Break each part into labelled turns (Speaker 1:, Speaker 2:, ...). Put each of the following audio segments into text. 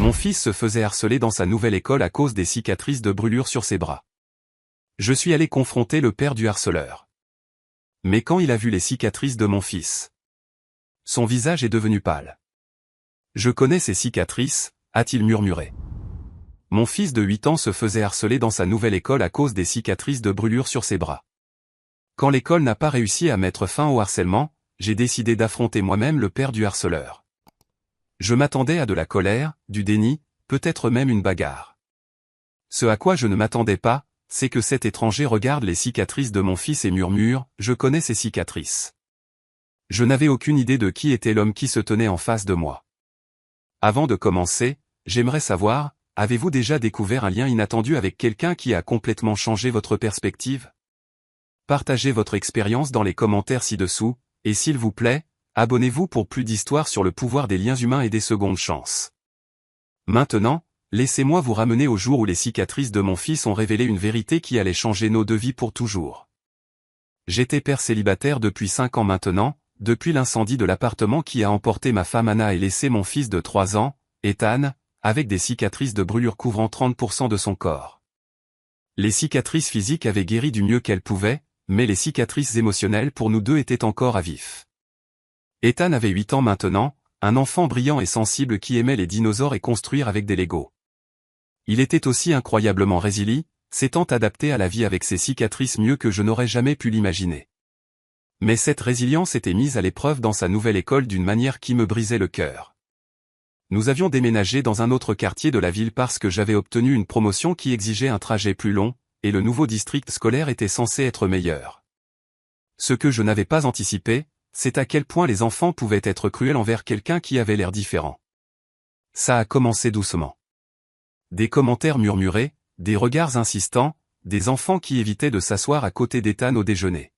Speaker 1: Mon fils se faisait harceler dans sa nouvelle école à cause des cicatrices de brûlures sur ses bras. Je suis allé confronter le père du harceleur. Mais quand il a vu les cicatrices de mon fils, son visage est devenu pâle. « Je connais ces cicatrices », a-t-il murmuré. Mon fils de 8 ans se faisait harceler dans sa nouvelle école à cause des cicatrices de brûlures sur ses bras. Quand l'école n'a pas réussi à mettre fin au harcèlement, j'ai décidé d'affronter moi-même le père du harceleur. Je m'attendais à de la colère, du déni, peut-être même une bagarre. Ce à quoi je ne m'attendais pas, c'est que cet étranger regarde les cicatrices de mon fils et murmure « Je connais ces cicatrices ». Je n'avais aucune idée de qui était l'homme qui se tenait en face de moi. Avant de commencer, j'aimerais savoir, avez-vous déjà découvert un lien inattendu avec quelqu'un qui a complètement changé votre perspective? Partagez votre expérience dans les commentaires ci-dessous, et s'il vous plaît, abonnez-vous pour plus d'histoires sur le pouvoir des liens humains et des secondes chances. Maintenant, laissez-moi vous ramener au jour où les cicatrices de mon fils ont révélé une vérité qui allait changer nos deux vies pour toujours. J'étais père célibataire depuis 5 ans maintenant, depuis l'incendie de l'appartement qui a emporté ma femme Anna et laissé mon fils de 3 ans, Ethan, avec des cicatrices de brûlures couvrant 30% de son corps. Les cicatrices physiques avaient guéri du mieux qu'elles pouvaient, mais les cicatrices émotionnelles pour nous deux étaient encore à vif. Ethan avait 8 ans maintenant, un enfant brillant et sensible qui aimait les dinosaures et construire avec des Legos. Il était aussi incroyablement résilient, s'étant adapté à la vie avec ses cicatrices mieux que je n'aurais jamais pu l'imaginer. Mais cette résilience était mise à l'épreuve dans sa nouvelle école d'une manière qui me brisait le cœur. Nous avions déménagé dans un autre quartier de la ville parce que j'avais obtenu une promotion qui exigeait un trajet plus long, et le nouveau district scolaire était censé être meilleur. Ce que je n'avais pas anticipé, c'est à quel point les enfants pouvaient être cruels envers quelqu'un qui avait l'air différent. Ça a commencé doucement. Des commentaires murmurés, des regards insistants, des enfants qui évitaient de s'asseoir à côté d'Ethan au déjeuner.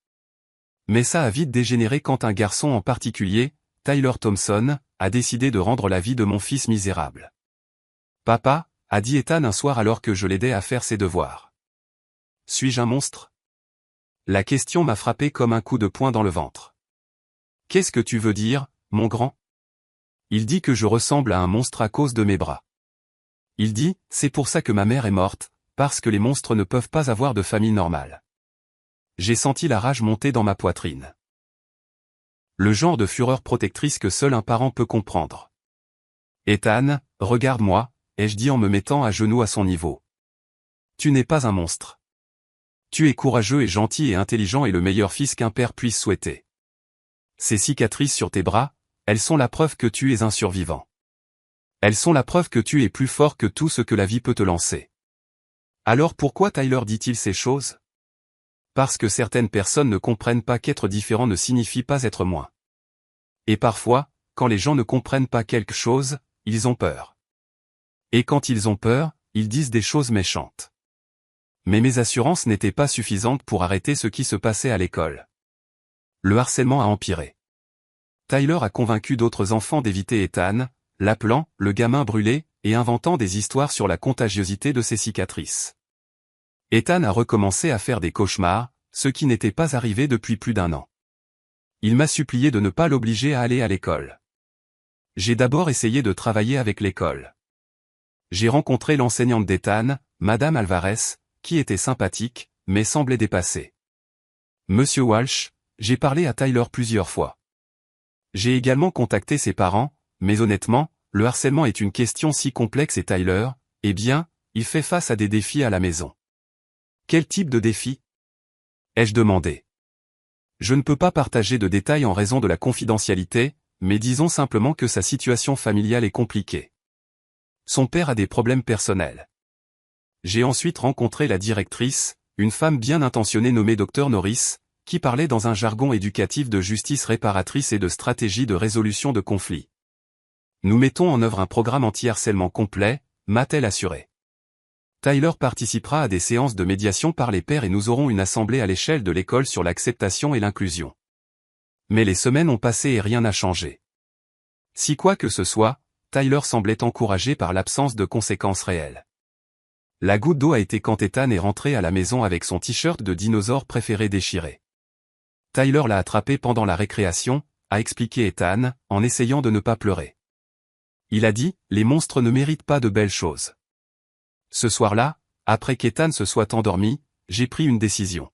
Speaker 1: Mais ça a vite dégénéré quand un garçon en particulier, Tyler Thompson, a décidé de rendre la vie de mon fils misérable. « Papa », a dit Ethan un soir alors que je l'aidais à faire ses devoirs. « Suis-je un monstre ?» La question m'a frappé comme un coup de poing dans le ventre. « Qu'est-ce que tu veux dire, mon grand ?» Il dit que je ressemble à un monstre à cause de mes bras. Il dit, c'est pour ça que ma mère est morte, parce que les monstres ne peuvent pas avoir de famille normale. J'ai senti la rage monter dans ma poitrine. Le genre de fureur protectrice que seul un parent peut comprendre. Ethan, regarde-moi, ai-je dit en me mettant à genoux à son niveau. Tu n'es pas un monstre. Tu es courageux et gentil et intelligent et le meilleur fils qu'un père puisse souhaiter. Ces cicatrices sur tes bras, elles sont la preuve que tu es un survivant. Elles sont la preuve que tu es plus fort que tout ce que la vie peut te lancer. Alors pourquoi Tyler dit-il ces choses? Parce que certaines personnes ne comprennent pas qu'être différent ne signifie pas être moins. Et parfois, quand les gens ne comprennent pas quelque chose, ils ont peur. Et quand ils ont peur, ils disent des choses méchantes. Mais mes assurances n'étaient pas suffisantes pour arrêter ce qui se passait à l'école. Le harcèlement a empiré. Tyler a convaincu d'autres enfants d'éviter Ethan, l'appelant « le gamin brûlé » et inventant des histoires sur la contagiosité de ses cicatrices. Ethan a recommencé à faire des cauchemars, ce qui n'était pas arrivé depuis plus d'1 an. Il m'a supplié de ne pas l'obliger à aller à l'école. J'ai d'abord essayé de travailler avec l'école. J'ai rencontré l'enseignante d'Ethan, Madame Alvarez, qui était sympathique, mais semblait dépassée. Monsieur Walsh, j'ai parlé à Tyler plusieurs fois. J'ai également contacté ses parents, mais honnêtement, le harcèlement est une question si complexe et Tyler, eh bien, il fait face à des défis à la maison. Quel type de défi? Ai-je demandé. Je ne peux pas partager de détails en raison de la confidentialité, mais disons simplement que sa situation familiale est compliquée. Son père a des problèmes personnels. J'ai ensuite rencontré la directrice, une femme bien intentionnée nommée Dr Norris, qui parlait dans un jargon éducatif de justice réparatrice et de stratégie de résolution de conflits. Nous mettons en œuvre un programme anti-harcèlement complet, m'a-t-elle assuré. Tyler participera à des séances de médiation par les pairs et nous aurons une assemblée à l'échelle de l'école sur l'acceptation et l'inclusion. Mais les semaines ont passé et rien n'a changé. Si quoi que ce soit, Tyler semblait encouragé par l'absence de conséquences réelles. La goutte d'eau a été quand Ethan est rentré à la maison avec son t-shirt de dinosaure préféré déchiré. Tyler l'a attrapé pendant la récréation, a expliqué Ethan, en essayant de ne pas pleurer. Il a dit, les monstres ne méritent pas de belles choses. Ce soir-là, après qu'Ethan se soit endormi, j'ai pris une décision.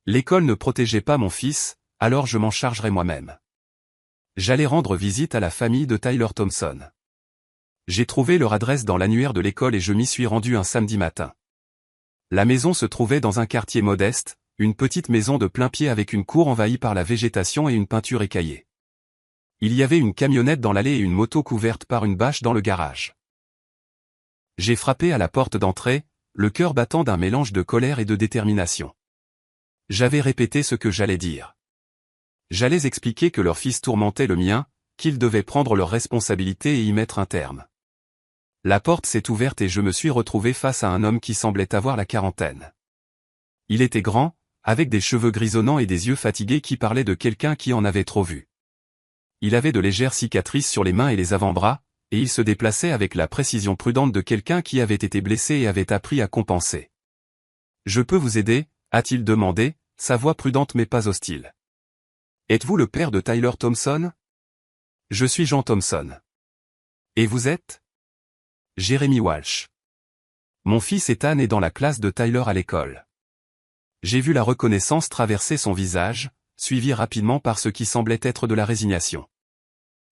Speaker 1: L'école ne protégeait pas mon fils, alors je m'en chargerai moi-même. J'allais rendre visite à la famille de Tyler Thompson. J'ai trouvé leur adresse dans l'annuaire de l'école et je m'y suis rendu un samedi matin. La maison se trouvait dans un quartier modeste, une petite maison de plain-pied avec une cour envahie par la végétation et une peinture écaillée. Il y avait une camionnette dans l'allée et une moto couverte par une bâche dans le garage. J'ai frappé à la porte d'entrée, le cœur battant d'un mélange de colère et de détermination. J'avais répété ce que j'allais dire. J'allais expliquer que leur fils tourmentait le mien, qu'ils devaient prendre leurs responsabilités et y mettre un terme. La porte s'est ouverte et je me suis retrouvé face à un homme qui semblait avoir la quarantaine. Il était grand, avec des cheveux grisonnants et des yeux fatigués qui parlaient de quelqu'un qui en avait trop vu. Il avait de légères cicatrices sur les mains et les avant-bras, et il se déplaçait avec la précision prudente de quelqu'un qui avait été blessé et avait appris à compenser. « Je peux vous aider ?» a-t-il demandé, sa voix prudente mais pas hostile. « Êtes-vous le père de Tyler Thompson ?»« Je suis Jean Thompson. »« Et vous êtes ?» Jeremy Walsh. Mon fils Ethan est dans la classe de Tyler à l'école. J'ai vu la reconnaissance traverser son visage, suivi rapidement par ce qui semblait être de la résignation.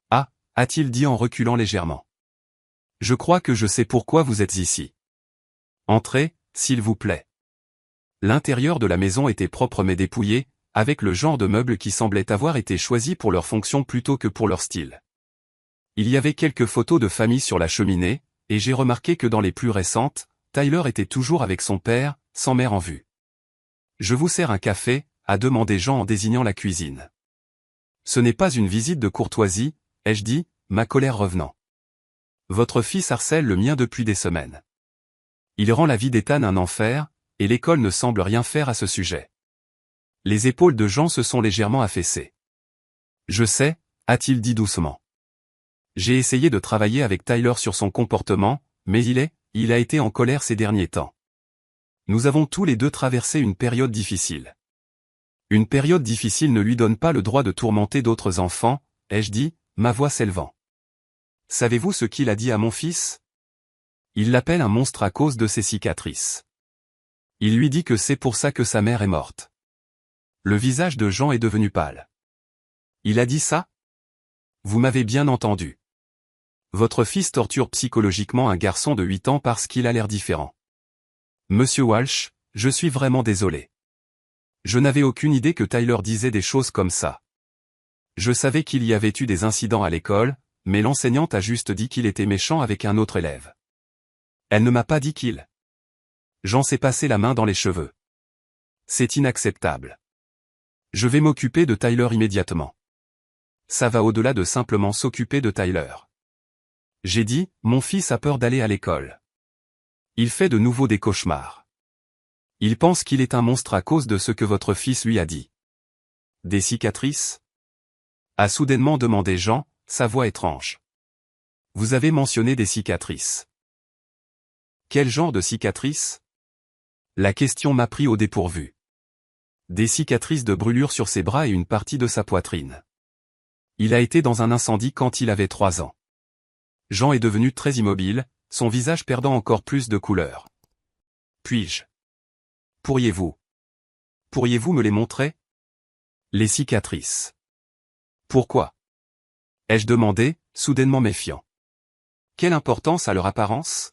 Speaker 1: Ah, a-t-il dit en reculant légèrement. Je crois que je sais pourquoi vous êtes ici. Entrez, s'il vous plaît. L'intérieur de la maison était propre mais dépouillé, avec le genre de meubles qui semblaient avoir été choisis pour leur fonction plutôt que pour leur style. Il y avait quelques photos de famille sur la cheminée, et j'ai remarqué que dans les plus récentes, Tyler était toujours avec son père, sans mère en vue. « Je vous sers un café », a demandé Jean en désignant la cuisine. « Ce n'est pas une visite de courtoisie », ai-je dit, ma colère revenant. « Votre fils harcèle le mien depuis des semaines. Il rend la vie d'Ethan un enfer, et l'école ne semble rien faire à ce sujet. » Les épaules de Jean se sont légèrement affaissées. « Je sais », a-t-il dit doucement. J'ai essayé de travailler avec Tyler sur son comportement, mais il a été en colère ces derniers temps. Nous avons tous les deux traversé une période difficile. Une période difficile ne lui donne pas le droit de tourmenter d'autres enfants, ai-je dit, ma voix s'élevant. Savez-vous ce qu'il a dit à mon fils? Il l'appelle un monstre à cause de ses cicatrices. Il lui dit que c'est pour ça que sa mère est morte. Le visage de Jean est devenu pâle. Il a dit ça? Vous m'avez bien entendu. Votre fils torture psychologiquement un garçon de 8 ans parce qu'il a l'air différent. Monsieur Walsh, je suis vraiment désolé. Je n'avais aucune idée que Tyler disait des choses comme ça. Je savais qu'il y avait eu des incidents à l'école, mais l'enseignante a juste dit qu'il était méchant avec un autre élève. Elle ne m'a pas dit qu'il. Jean s'est passé la main dans les cheveux. C'est inacceptable. Je vais m'occuper de Tyler immédiatement. Ça va au-delà de simplement s'occuper de Tyler. J'ai dit, mon fils a peur d'aller à l'école. Il fait de nouveau des cauchemars. Il pense qu'il est un monstre à cause de ce que votre fils lui a dit. Des cicatrices? A soudainement demandé Jean, sa voix étrange. Vous avez mentionné des cicatrices. Quel genre de cicatrices? La question m'a pris au dépourvu. Des cicatrices de brûlure sur ses bras et une partie de sa poitrine. Il a été dans un incendie quand il avait 3 ans. Jean est devenu très immobile, son visage perdant encore plus de couleur. Puis-je? Pourriez-vous me les montrer? Les cicatrices. Pourquoi? Ai-je demandé, soudainement méfiant. Quelle importance a leur apparence?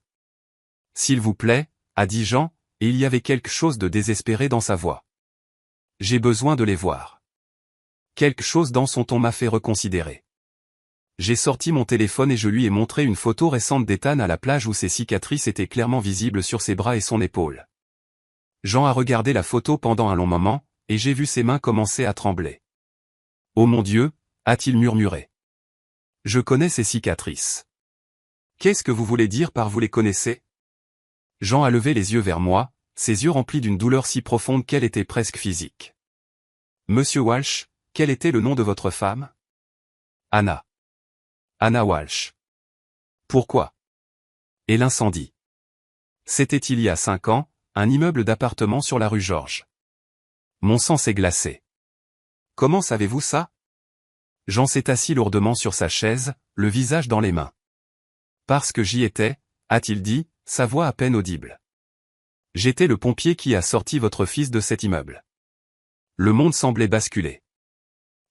Speaker 1: S'il vous plaît, a dit Jean, et il y avait quelque chose de désespéré dans sa voix. J'ai besoin de les voir. Quelque chose dans son ton m'a fait reconsidérer. J'ai sorti mon téléphone et je lui ai montré une photo récente d'Ethan à la plage où ses cicatrices étaient clairement visibles sur ses bras et son épaule. Jean a regardé la photo pendant un long moment, et j'ai vu ses mains commencer à trembler. « Oh mon Dieu !» a-t-il murmuré. « Je connais ces cicatrices. »« Qu'est-ce que vous voulez dire par vous les connaissez ?» Jean a levé les yeux vers moi, ses yeux remplis d'une douleur si profonde qu'elle était presque physique. « Monsieur Walsh, quel était le nom de votre femme ?»« Anna. Anna Walsh. »« Pourquoi ?» ?»« Et l'incendie. » C'était il y a 5 ans, un immeuble d'appartement sur la rue Georges. Mon sang s'est glacé. « Comment savez-vous ça ?» Jean s'est assis lourdement sur sa chaise, le visage dans les mains. Parce que j'y étais, a-t-il dit, sa voix à peine audible. J'étais le pompier qui a sorti votre fils de cet immeuble. Le monde semblait basculer.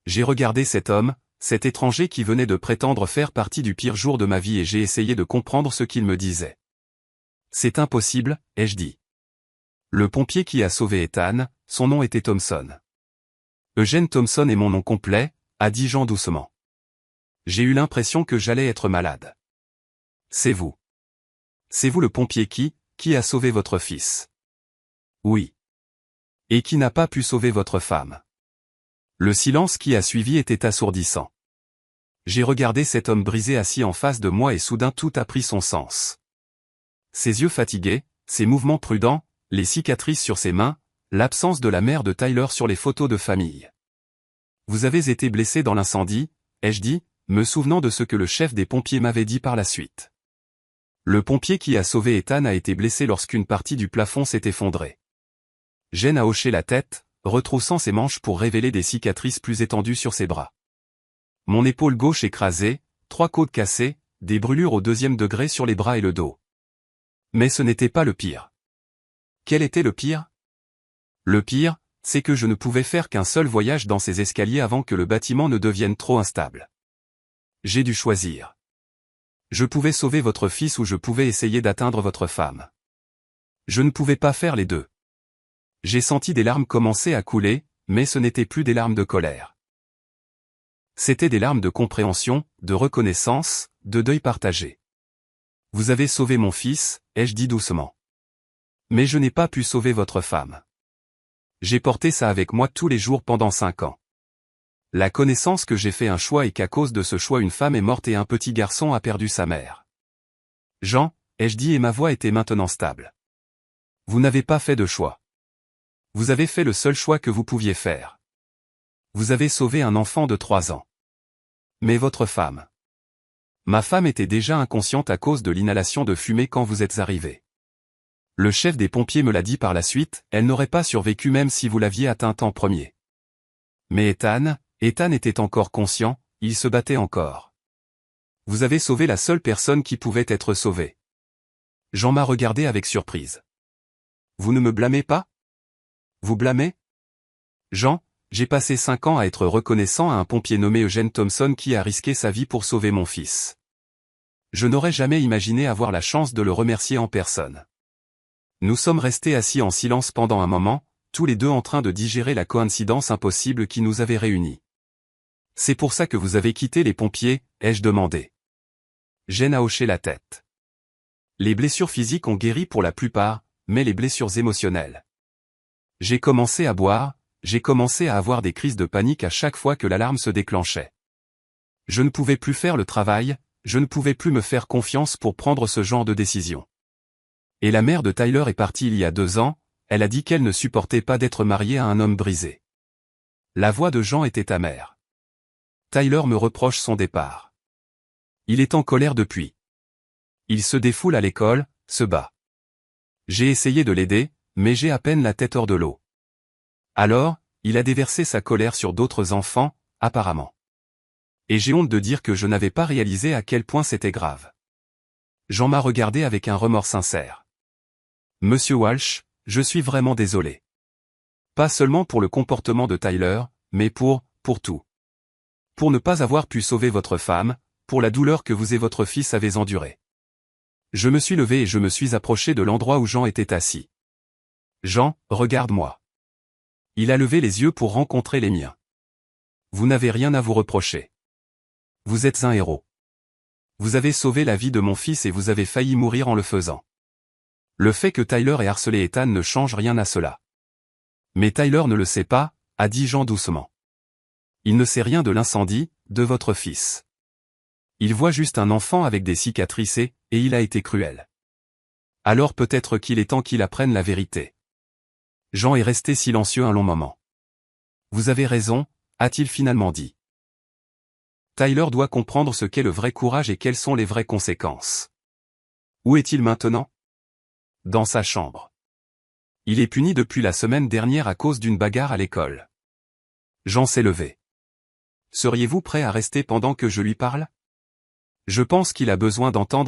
Speaker 1: J'ai regardé cet homme, cet étranger qui venait de prétendre faire partie du pire jour de ma vie et j'ai essayé de comprendre ce qu'il me disait. C'est impossible, ai-je dit. Le pompier qui a sauvé Ethan, son nom était Thompson. Eugene Thompson est mon nom complet, a dit Jean doucement. J'ai eu l'impression que j'allais être malade. C'est vous. C'est vous le pompier qui a sauvé votre fils. Oui. Et qui n'a pas pu sauver votre femme. Le silence qui a suivi était assourdissant. J'ai regardé cet homme brisé assis en face de moi et soudain tout a pris son sens. Ses yeux fatigués, ses mouvements prudents, les cicatrices sur ses mains, l'absence de la mère de Tyler sur les photos de famille. Vous avez été blessé dans l'incendie, ai-je dit, me souvenant de ce que le chef des pompiers m'avait dit par la suite. Le pompier qui a sauvé Ethan a été blessé lorsqu'une partie du plafond s'est effondrée. Jen a hoché la tête, retroussant ses manches pour révéler des cicatrices plus étendues sur ses bras. Mon épaule gauche écrasée, 3 côtes cassées, des brûlures au 2e degré sur les bras et le dos. Mais ce n'était pas le pire. Quel était le pire? Le pire, c'est que je ne pouvais faire qu'un seul voyage dans ces escaliers avant que le bâtiment ne devienne trop instable. J'ai dû choisir. Je pouvais sauver votre fils ou je pouvais essayer d'atteindre votre femme. Je ne pouvais pas faire les deux. J'ai senti des larmes commencer à couler, mais ce n'étaient plus des larmes de colère. C'étaient des larmes de compréhension, de reconnaissance, de deuil partagé. Vous avez sauvé mon fils, ai-je dit doucement. Mais je n'ai pas pu sauver votre femme. J'ai porté ça avec moi tous les jours pendant 5 ans. La connaissance que j'ai fait un choix et qu'à cause de ce choix une femme est morte et un petit garçon a perdu sa mère. Jean, ai-je dit et ma voix était maintenant stable. Vous n'avez pas fait de choix. Vous avez fait le seul choix que vous pouviez faire. Vous avez sauvé un enfant de 3 ans. Mais votre femme. Ma femme était déjà inconsciente à cause de l'inhalation de fumée quand vous êtes arrivé. Le chef des pompiers me l'a dit par la suite, elle n'aurait pas survécu même si vous l'aviez atteinte en premier. Mais Ethan était encore conscient, il se battait encore. Vous avez sauvé la seule personne qui pouvait être sauvée. Jean m'a regardé avec surprise. Vous ne me blâmez pas? Vous blâmez? Jean, j'ai passé 5 ans à être reconnaissant à un pompier nommé Eugene Thompson qui a risqué sa vie pour sauver mon fils. Je n'aurais jamais imaginé avoir la chance de le remercier en personne. Nous sommes restés assis en silence pendant un moment, tous les deux en train de digérer la coïncidence impossible qui nous avait réunis. C'est pour ça que vous avez quitté les pompiers, ai-je demandé. Jen a hoché la tête. Les blessures physiques ont guéri pour la plupart, mais les blessures émotionnelles. J'ai commencé à boire, j'ai commencé à avoir des crises de panique à chaque fois que l'alarme se déclenchait. Je ne pouvais plus faire le travail, je ne pouvais plus me faire confiance pour prendre ce genre de décision. Et la mère de Tyler est partie il y a 2 ans, elle a dit qu'elle ne supportait pas d'être mariée à un homme brisé. La voix de Jean était amère. Tyler me reproche son départ. Il est en colère depuis. Il se défoule à l'école, se bat. J'ai essayé de l'aider, mais j'ai à peine la tête hors de l'eau. Alors, il a déversé sa colère sur d'autres enfants, apparemment. Et j'ai honte de dire que je n'avais pas réalisé à quel point c'était grave. Jean m'a regardé avec un remords sincère. Monsieur Walsh, je suis vraiment désolé. Pas seulement pour le comportement de Tyler, mais pour tout. Pour ne pas avoir pu sauver votre femme, pour la douleur que vous et votre fils avez endurée. Je me suis levé et je me suis approché de l'endroit où Jean était assis. Jean, regarde-moi. Il a levé les yeux pour rencontrer les miens. Vous n'avez rien à vous reprocher. Vous êtes un héros. Vous avez sauvé la vie de mon fils et vous avez failli mourir en le faisant. Le fait que Tyler ait harcelé Ethan ne change rien à cela. Mais Tyler ne le sait pas, a dit Jean doucement. Il ne sait rien de l'incendie, de votre fils. Il voit juste un enfant avec des cicatrices et il a été cruel. Alors peut-être qu'il est temps qu'il apprenne la vérité. Jean est resté silencieux un long moment. Vous avez raison, a-t-il finalement dit. Tyler doit comprendre ce qu'est le vrai courage et quelles sont les vraies conséquences. Où est-il maintenant? Dans sa chambre. Il est puni depuis la semaine dernière à cause d'une bagarre à l'école. Jean s'est levé. Seriez-vous prêt à rester pendant que je lui parle? Je pense qu'il a besoin d'entendre